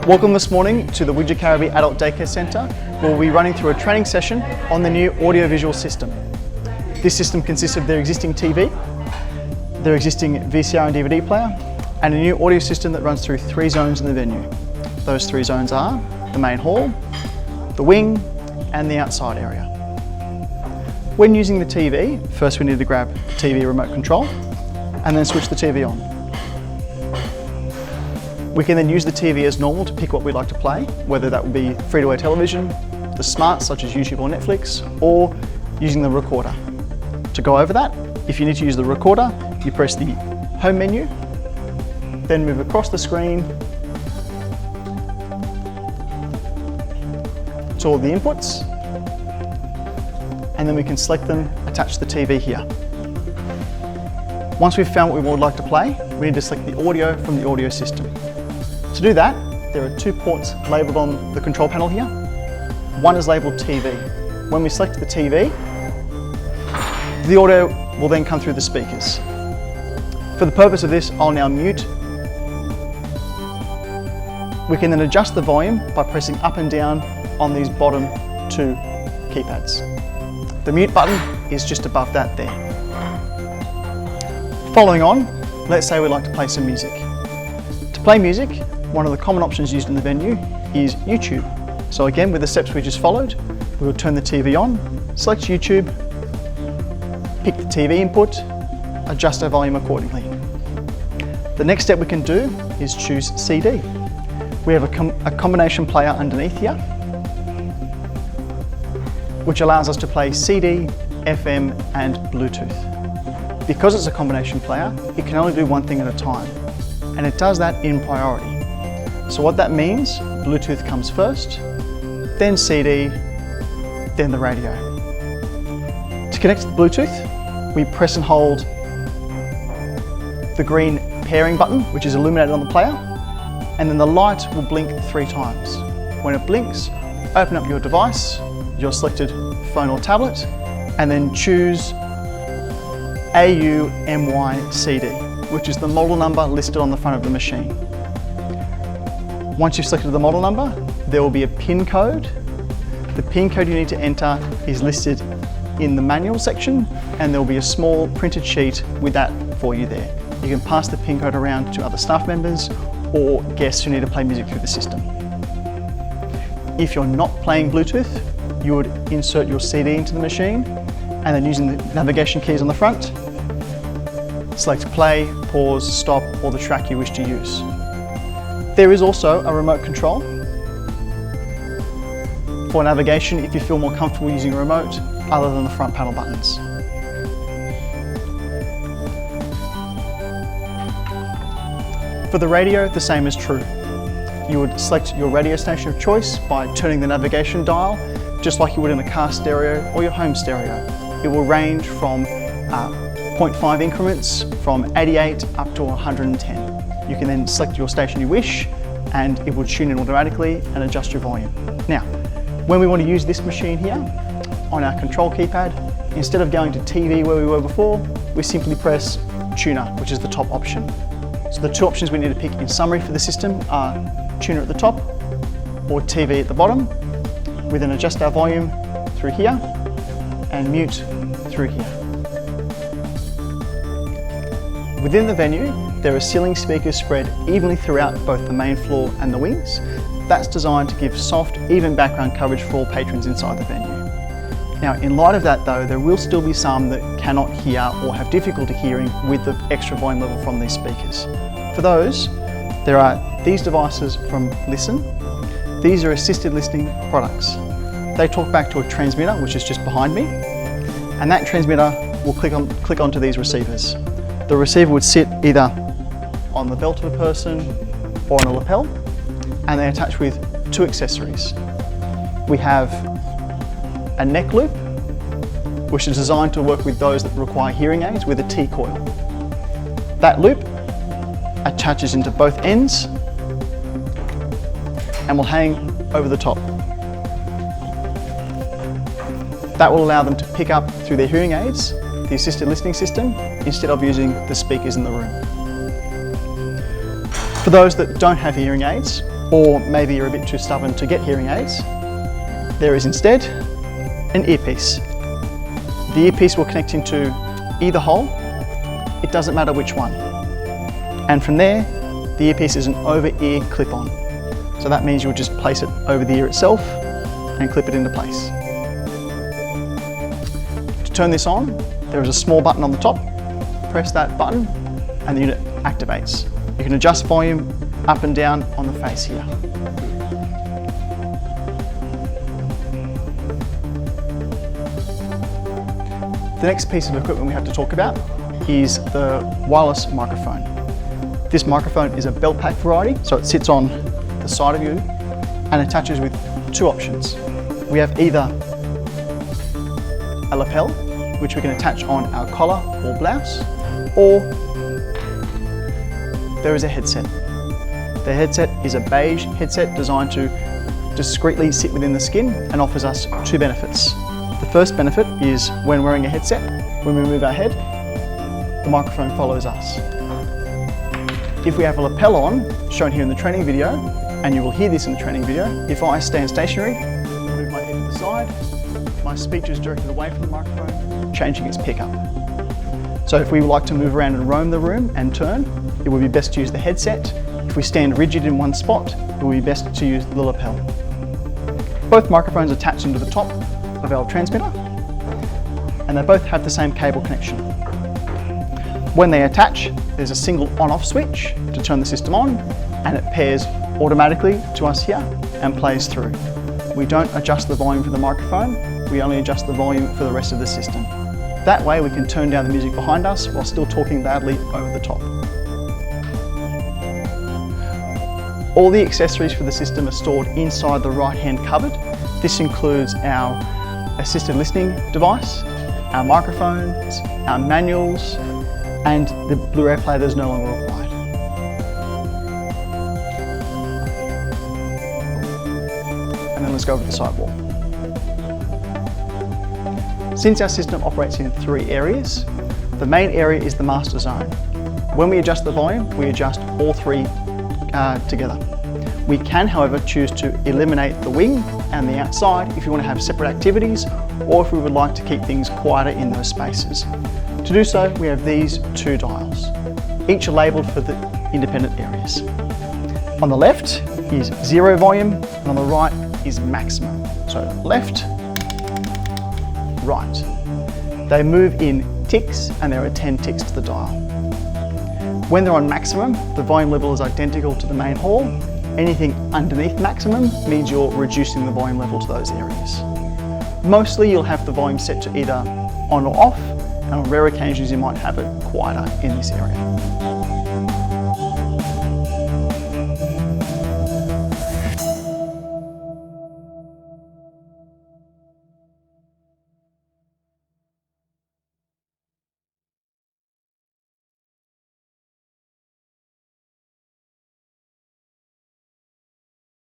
Welcome this morning to the Wingecarribee Adult Daycare Centre, where we'll be running through a training session on the new audiovisual system. This system consists of their existing TV, their existing VCR and DVD player, and a new audio system that runs through 3 zones in the venue. Those 3 zones are the main hall, the wing, and the outside area. When using the TV, first we need to grab the TV remote control and then switch the TV on. We can then use the TV as normal to pick what we'd like to play, whether that would be free-to-air television, the smarts such as YouTube or Netflix, or using the recorder. To go over that, if you need to use the recorder, you press the home menu, then move across the screen to all the inputs, and then we can select them, attach the TV here. Once we've found what we would like to play, we need to select the audio from the audio system. To do that, there are 2 ports labelled on the control panel here. One is labelled TV. When we select the TV, the audio will then come through the speakers. For the purpose of this, I'll now mute. We can then adjust the volume by pressing up and down on these bottom 2 keypads. The mute button is just above that there. Following on, let's say we'd like to play some music. To play music, one of the common options used in the venue is YouTube. So again, with the steps we just followed, we will turn the TV on, select YouTube, pick the TV input, adjust our volume accordingly. The next step we can do is choose CD. We have a combination player underneath here, which allows us to play CD, FM, and Bluetooth. Because it's a combination player, it can only do one thing at a time, and it does that in priority. So what that means, Bluetooth comes first, then CD, then the radio. To connect to the Bluetooth, we press and hold the green pairing button, which is illuminated on the player, and then the light will blink 3 times. When it blinks, open up your device, your selected phone or tablet, and then choose AUMYCD, which is the model number listed on the front of the machine. Once you've selected the model number, there will be a PIN code. The PIN code you need to enter is listed in the manual section, and there will be a small printed sheet with that for you there. You can pass the PIN code around to other staff members or guests who need to play music through the system. If you're not playing Bluetooth, you would insert your CD into the machine, and then using the navigation keys on the front, select play, pause, stop, or the track you wish to use. There is also a remote control for navigation if you feel more comfortable using a remote other than the front panel buttons. For the radio, the same is true. You would select your radio station of choice by turning the navigation dial, just like you would in a car stereo or your home stereo. It will range from 0.5 increments from 88 up to 110. You can then select your station you wish, and it will tune in automatically and adjust your volume. Now, when we want to use this machine here, on our control keypad, instead of going to TV where we were before, we simply press tuner, which is the top option. So the 2 options we need to pick in summary for the system are tuner at the top or TV at the bottom. We then adjust our volume through here and mute through here. Within the venue, there are ceiling speakers spread evenly throughout both the main floor and the wings. That's designed to give soft, even background coverage for all patrons inside the venue. Now, in light of that though, there will still be some that cannot hear or have difficulty hearing with the extra volume level from these speakers. For those, there are these devices from Listen. These are assisted listening products. They talk back to a transmitter, which is just behind me, and that transmitter will click onto these receivers. The receiver would sit either on the belt of a person or on a lapel, and they're attached with 2 accessories. We have a neck loop, which is designed to work with those that require hearing aids with a T-coil. That loop attaches into both ends and will hang over the top. That will allow them to pick up through their hearing aids the assisted listening system instead of using the speakers in the room. For those that don't have hearing aids, or maybe you're a bit too stubborn to get hearing aids, there is instead an earpiece. The earpiece will connect into either hole, it doesn't matter which one. And from there, the earpiece is an over-ear clip-on. So that means you'll just place it over the ear itself and clip it into place. To turn this on, there is a small button on the top. Press that button and the unit activates. You can adjust volume up and down on the face here. The next piece of equipment we have to talk about is the wireless microphone. This microphone is a belt pack variety, so it sits on the side of you and attaches with two options. We have either a lapel, which we can attach on our collar or blouse, or there is a headset. The headset is a beige headset designed to discreetly sit within the skin and offers us two benefits. The first benefit is when wearing a headset, when we move our head, the microphone follows us. If we have a lapel on, shown here in the training video, and you will hear this in the training video, if I stand stationary, move my head to the side, my speech is directed away from the microphone, changing its pickup. So if we would like to move around and roam the room and turn, it would be best to use the headset. If we stand rigid in one spot, it would be best to use the lapel. Both microphones attach into the top of our transmitter, and they both have the same cable connection. When they attach, there's a single on-off switch to turn the system on, and it pairs automatically to us here and plays through. We don't adjust the volume for the microphone, we only adjust the volume for the rest of the system. That way we can turn down the music behind us while still talking loudly over the top. All the accessories for the system are stored inside the right-hand cupboard. This includes our assisted listening device, our microphones, our manuals, and the Blu-ray player that is no longer required. And then let's go over the sidewall. Since our system operates in three areas, the main area is the master zone. When we adjust the volume, we adjust all three together. We can, however, choose to eliminate the wing and the outside if you want to have separate activities, or if we would like to keep things quieter in those spaces. To do so, we have these two dials. Each are labelled for the independent areas. On the left is zero volume, and on the right is maximum. So left, right. They move in ticks, and there are 10 ticks to the dial. When they're on maximum, the volume level is identical to the main hall. Anything underneath maximum means you're reducing the volume level to those areas. Mostly you'll have the volume set to either on or off, and on rare occasions you might have it quieter in this area.